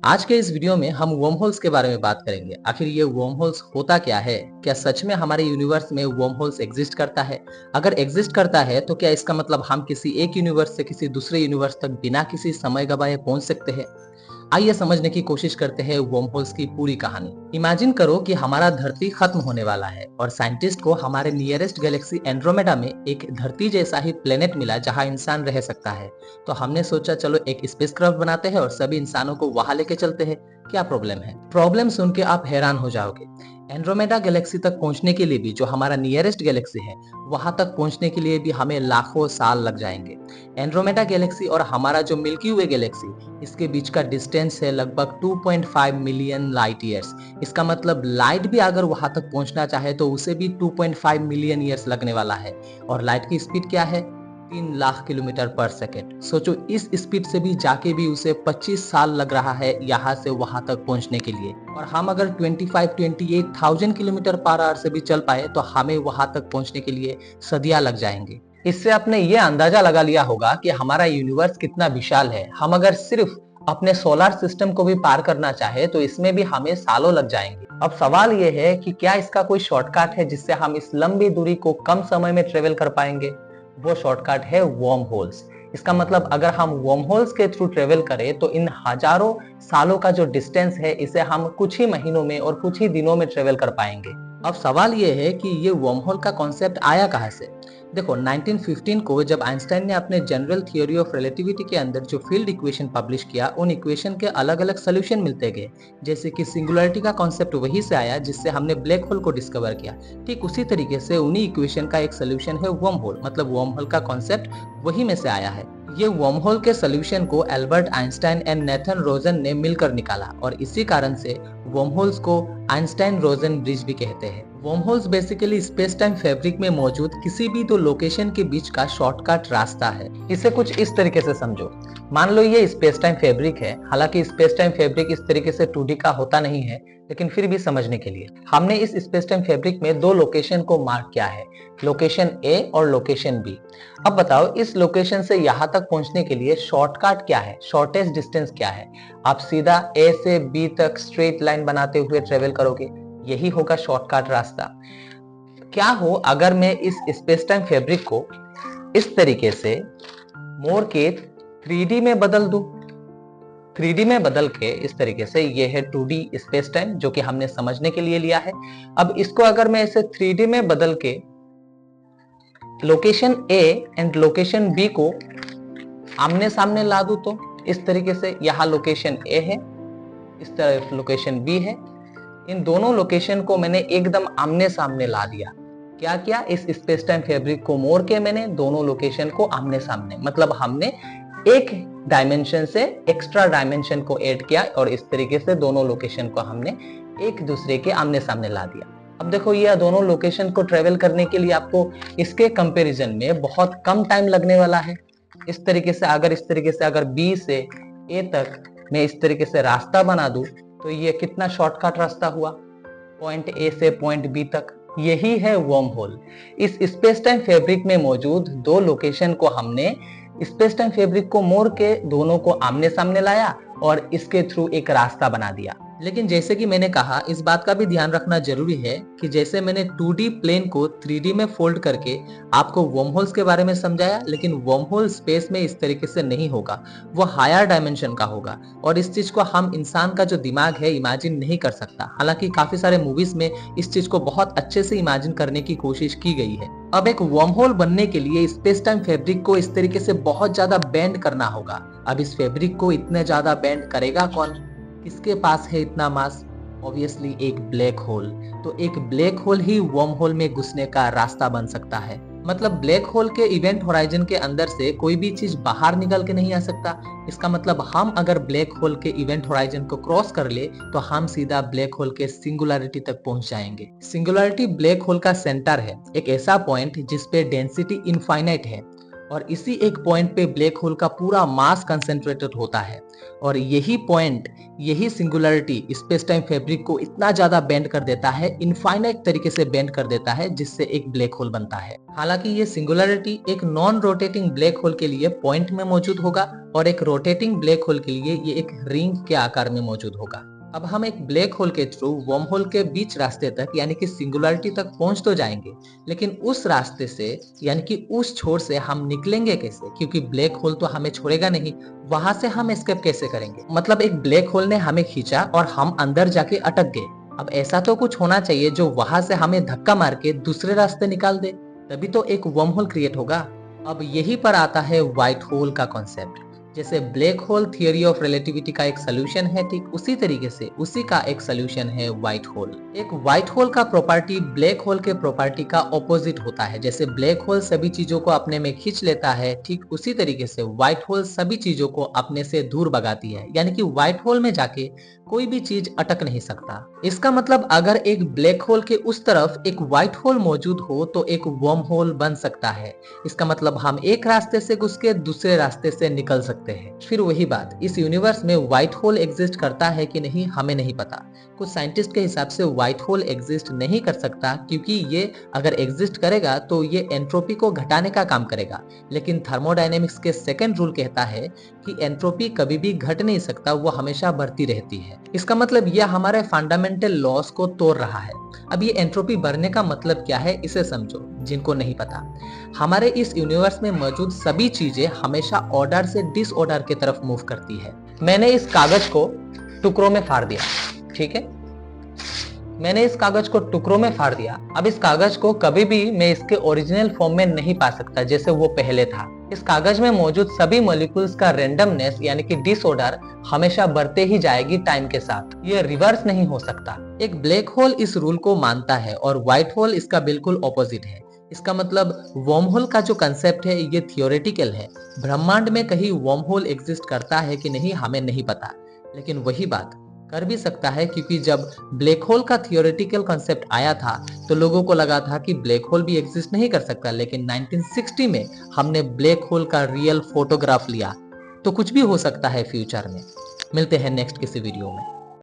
आज के इस वीडियो में हम वर्म होल्स के बारे में बात करेंगे। आखिर ये वर्म होल्स होता क्या है? क्या सच में हमारे यूनिवर्स में वर्म होल्स एग्जिस्ट करता है? अगर एग्जिस्ट करता है तो क्या इसका मतलब हम किसी एक यूनिवर्स से किसी दूसरे यूनिवर्स तक बिना किसी समय गवाए पहुंच सकते हैं? आइए समझने की कोशिश करते हैं वर्म होल्स की पूरी कहानी। इमेजिन करो कि हमारा धरती खत्म होने वाला है और साइंटिस्ट को हमारे नियरेस्ट गैलेक्सी एंड्रोमेडा में एक धरती जैसा ही प्लेनेट मिला जहां इंसान रह सकता है। तो हमने सोचा चलो एक स्पेसक्राफ्ट बनाते हैं और सभी इंसानों को वहां लेके चलते हैं। क्या प्रॉब्लम है? प्रॉब्लम सुन के आप हैरान हो जाओगे। एंड्रोमेडा गैलेक्सी तक पहुंचने के लिए भी, जो हमारा नियरेस्ट गैलेक्सी है, वहां तक पहुंचने के लिए भी हमें लाखों साल लग जाएंगे। एंड्रोमेडा गैलेक्सी और हमारा जो मिल्की वे गैलेक्सी, इसके बीच का डिस्टेंस है लगभग 2.5 मिलियन लाइट ईयर्स। इसका मतलब लाइट भी अगर वहां तक पहुंचना चाहे तो उसे भी 2.5 मिलियन ईयर्स लगने वाला है। और लाइट की स्पीड क्या है? 3 लाख किलोमीटर पर सेकेंड। सोचो, इस स्पीड से भी जाके भी उसे 25 साल लग रहा है यहाँ से वहां तक पहुंचने के लिए। और हम अगर 28,000 किलोमीटर पर आवर से भी चल पाए तो हमें वहां तक पहुंचने के लिए सदियां लग जाएंगे। इससे आपने ये अंदाजा लगा लिया होगा कि हमारा यूनिवर्स कितना विशाल है। हम अगर सिर्फ अपने सोलर सिस्टम को भी पार करना चाहे तो इसमें भी हमें सालों लग जाएंगे। अब सवाल ये है कि क्या इसका कोई शॉर्टकट है जिससे हम इस लंबी दूरी को कम समय में ट्रेवल कर पाएंगे? वो शॉर्टकट है वर्म होल्स। इसका मतलब अगर हम वर्म होल्स के थ्रू ट्रेवल करें तो इन हजारों सालों का जो डिस्टेंस है इसे हम कुछ ही महीनों में और कुछ ही दिनों में ट्रेवल कर पाएंगे। अब सवाल ये है कि ये वर्म होल का कॉन्सेप्ट आया कहां से? देखो, 1915 को जब आइंस्टाइन ने अपने जनरल थ्योरी ऑफ रिलेटिविटी के अंदर जो फील्ड इक्वेशन पब्लिश किया, उन इक्वेशन के अलग अलग सोल्यूशन मिलते गए। जैसे कि सिंगुलरिटी का कॉन्सेप्ट वही से आया जिससे हमने ब्लैक होल को डिस्कवर किया। ठीक उसी तरीके से उन्हीं इक्वेशन का एक सोल्यूशन है वर्म होल, मतलब वर्म होल का कॉन्सेप्ट वही में से आया है। ये वर्म होल के सोल्यूशन को एल्बर्ट आइंस्टाइन एंड नेथन रोजन ने मिलकर निकाला और इसी कारण से वर्म होल्स को आइंस्टाइन रोजन ब्रिज भी कहते हैं। Worm holes basically space time fabric में मौजूद किसी भी दो लोकेशन के बीच का शॉर्टकट रास्ता है। इसे कुछ इस तरीके से समझो। मान लो ये स्पेस टाइम फैब्रिक है। हालांकि स्पेस टाइम फैब्रिक इस तरीके से 2D का होता नहीं है, लेकिन फिर भी समझने के लिए हमने इस स्पेस टाइम फैब्रिक में दो लोकेशन को मार्क किया है, लोकेशन ए और लोकेशन बी। अब बताओ, इस लोकेशन से यहाँ तक पहुंचने के लिए शॉर्टकट क्या है, शॉर्टेस्ट डिस्टेंस क्या है? आप सीधा ए से बी तक स्ट्रेट लाइन बनाते हुए ट्रेवल करोगे, यही होगा शॉर्टकट रास्ता। क्या हो अगर मैं इस स्पेस टाइम फैब्रिक को इस तरीके से मोड़ के 3D में बदल दूं? 3D में बदल के इस तरीके से, ये है 2D स्पेस टाइम जो कि हमने समझने के लिए लिया है। अब इसको अगर मैं इसे 3D में बदल के location A and location B को आमने सामने ला दूं तो इस तरीके से, यहाँ लोकेशन ए है, इस तरफ लोकेशन बी है। इन दोनों लोकेशन को मैंने एकदम आमने सामने ला दिया। क्या किया? इस स्पेस टाइम फैब्रिक को मोड़ के मैंने दोनों लोकेशन को आमने सामने, मतलब हमने एक डायमेंशन से एक्स्ट्रा डायमेंशन को ऐड किया और इस तरीके से दोनों लोकेशन को हमने एक दूसरे के आमने सामने ला दिया। अब देखो, ये दोनों लोकेशन को ट्रेवल करने के लिए आपको इसके कंपैरिजन में बहुत कम टाइम लगने वाला है। इस तरीके से अगर बी से ए तक मैं इस तरीके से रास्ता बना दूं तो ये कितना शॉर्टकट रास्ता हुआ, पॉइंट ए से पॉइंट बी तक। यही है वर्म होल। इस स्पेस टाइम फैब्रिक में मौजूद दो लोकेशन को हमने स्पेस टाइम फैब्रिक को मोड़ के दोनों को आमने सामने लाया और इसके थ्रू एक रास्ता बना दिया। लेकिन जैसे कि मैंने कहा, इस बात का भी ध्यान रखना जरूरी है कि जैसे मैंने 2D प्लेन को 3D में फोल्ड करके आपको वर्म होल्स के बारे में समझाया, लेकिन वर्म होल स्पेस में इस तरीके से नहीं होगा, वो हायर डायमेंशन का होगा और इस चीज को हम इंसान का जो दिमाग है इमेजिन नहीं कर सकता। हालांकि काफी सारे मूवीज में इस चीज को बहुत अच्छे से इमेजिन करने की कोशिश की गई है। अब एक वर्म होल बनने के लिए स्पेस टाइम फैब्रिक को इस तरीके से बहुत ज्यादा बेंड करना होगा। अब इस फैब्रिक को इतने ज्यादा बेंड करेगा कौन? किसके पास है इतना मास? ऑब्वियसली एक ब्लैक होल। तो एक ब्लैक होल ही वर्म होल में घुसने का रास्ता बन सकता है। मतलब ब्लैक होल के इवेंट होराइजन के अंदर से कोई भी चीज बाहर निकल के नहीं आ सकता। इसका मतलब हम अगर ब्लैक होल के इवेंट होराइजन को क्रॉस कर ले तो हम सीधा ब्लैक होल के सिंगुलरिटी तक पहुंच जाएंगे। सिंगुलरिटी ब्लैक होल का सेंटर है, एक ऐसा पॉइंट जिसपे डेंसिटी इनफाइनाइट है और इसी एक पॉइंट पे ब्लैक होल का पूरा मास कंसेंट्रेटेड होता है और यही पॉइंट, यही सिंगुलरिटी स्पेस टाइम फैब्रिक को इतना ज्यादा बेंड कर देता है, इनफाइनाइट तरीके से बेंड कर देता है, जिससे एक ब्लैक होल बनता है। हालांकि ये सिंगुलरिटी एक नॉन रोटेटिंग ब्लैक होल के लिए पॉइंट में मौजूद होगा और एक रोटेटिंग ब्लैक होल के लिए ये एक रिंग के आकार में मौजूद होगा। अब हम एक ब्लैक होल के थ्रू वर्म होल के बीच रास्ते तक यानी कि सिंगुलरिटी तक पहुंच तो जाएंगे, लेकिन उस रास्ते से यानी कि उस छोर से हम निकलेंगे कैसे, क्योंकि ब्लैक होल तो हमें छोड़ेगा नहीं, वहां से हम एस्केप कैसे करेंगे। मतलब एक ब्लैक होल ने हमें खींचा और हम अंदर जाके अटक गए। अब ऐसा तो कुछ होना चाहिए जो वहां से हमें धक्का मार के दूसरे रास्ते निकाल दे, तभी तो एक वर्म होल क्रिएट होगा। अब यही पर आता है व्हाइट होल का कॉन्सेप्ट। जैसे black hole theory of relativity का एक सोल्यूशन है, ठीक उसी तरीके से उसी का एक सोल्यूशन है व्हाइट होल। एक व्हाइट होल का प्रॉपर्टी ब्लैक होल के प्रॉपर्टी का ऑपोजिट होता है। जैसे ब्लैक होल सभी चीजों को अपने में खींच लेता है, ठीक उसी तरीके से व्हाइट होल सभी चीजों को अपने से दूर भगाती है, यानी कि व्हाइट होल में जाके कोई भी चीज अटक नहीं सकता। इसका मतलब अगर एक ब्लैक होल के उस तरफ एक व्हाइट होल मौजूद हो तो एक वर्म होल बन सकता है। इसका मतलब हम एक रास्ते से घुस के दूसरे रास्ते से निकल सकते हैं। फिर वही बात, इस यूनिवर्स में व्हाइट होल एग्जिस्ट करता है कि नहीं हमें नहीं पता। कुछ साइंटिस्ट के हिसाब से व्हाइट होल एग्जिस्ट नहीं कर सकता, क्योंकि ये अगर एग्जिस्ट करेगा तो ये एंट्रोपी को घटाने का काम करेगा। लेकिन थर्मोडायनेमिक्स के सेकंड रूल कहता है कि एंट्रोपी कभी भी घट नहीं सकता, वो हमेशा बढ़ती रहती है। इसका मतलब यह हमारे फंडामेंटल लॉस को तोड़ रहा है। अब ये एंट्रोपी बढ़ने का मतलब क्या है, इसे समझो जिनको नहीं पता। हमारे इस यूनिवर्स में मौजूद सभी चीजें हमेशा ऑर्डर से डिसऑर्डर की तरफ मूव करती है। मैंने इस कागज को टुकड़ों में फाड़ दिया, ठीक है, मैंने इस कागज को टुकड़ों में फाड़ दिया। अब इस कागज को कभी भी मैं इसके ओरिजिनल फॉर्म में नहीं पा सकता जैसे वो पहले था। इस कागज में मौजूद सभी मॉलिक्यूल्स का रैंडमनेस यानी कि डिसऑर्डर हमेशा बढ़ते ही जाएगी टाइम के साथ, ये रिवर्स नहीं हो सकता। एक ब्लैक होल इस रूल को मानता है और व्हाइट होल इसका बिल्कुल ऑपोजिट है। इसका मतलब वर्म होल का जो कंसेप्ट है ये थियोरेटिकल है। ब्रह्मांड में कहीं वर्म होल एग्जिस्ट करता है कि नहीं हमें नहीं पता, लेकिन वही बात कर भी सकता है, क्योंकि जब ब्लैक होल का थियोरेटिकल कॉन्सेप्ट आया था तो लोगों को लगा था कि ब्लैक होल भी एग्जिस्ट नहीं कर सकता, लेकिन 1960 में हमने ब्लैक होल का रियल फोटोग्राफ लिया। तो कुछ भी हो सकता है फ्यूचर में। मिलते हैं नेक्स्ट किसी वीडियो में।